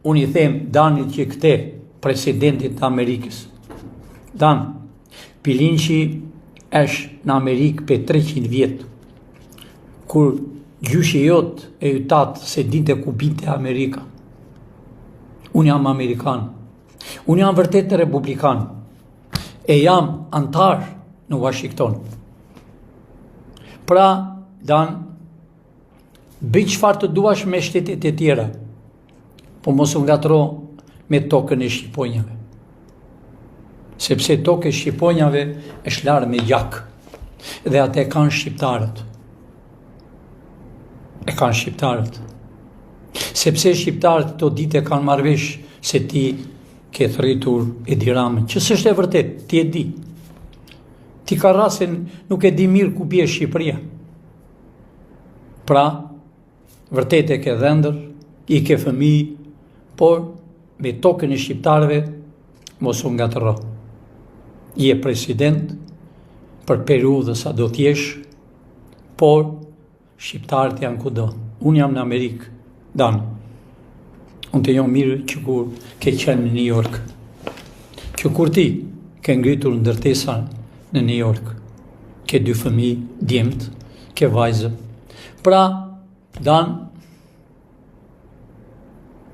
unë i them Danit që këte, presidentit të Amerikës. Dan, Pilinqi është në Amerikë për 300 vjetë, kur gjyshi jot e ytatë se dinte ku binte Amerika. Unë jam Amerikan, unë jam vërtet republikan, e jam antar në Washington. Pra, Dan, bëj çfarë të duash me shtetet e tjera, po mos u ngatro me tokën e shqiponjave. Sepse tokë e shqiponjave është larë me gjak, dhe atë e kanë shqiptarët. E kanë shqiptarët. Sepse shqiptarët të dite kanë marrëvesh se ti ke thritur Edi Ramën, që s'është e vërtet, ti e di. Ti ka rasin nuk e di mirë ku bie Shqipëria. Pra, vërtet e ke dhëndër, i ke fëmijë, por me tokën e shqiptarëve mos u ngatërro. Je president për periudhë sa do t'jesh, por shqiptarët janë kudo. Unë jam në Amerikë, Dan. Unë të jam mirë që kur ke qenë në New York. Që kur ti ke ngritur ndërtesa në New York, ke 2 fëmijë, djemt, ke vajzë. Pra, Dan,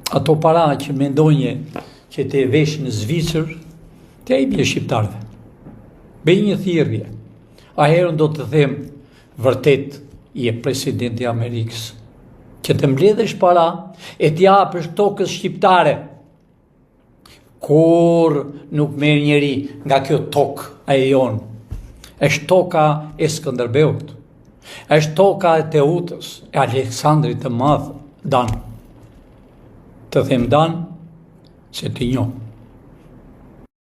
ato para që mendonje që te vesh në Zvicër, te i bje shqiptarve. Bëj një thirrje. A herën do të them vërtet je presidenti i Amerikës, që të mbledhesh para e t'ja japësh tokës shqiptare. Kur nuk merr njeri nga kjo tokë e jonë. Është toka e Skënderbeut. Është toka e Teutës, e Aleksandrit të Madh, Dan. Të them Dan, se ti njoh.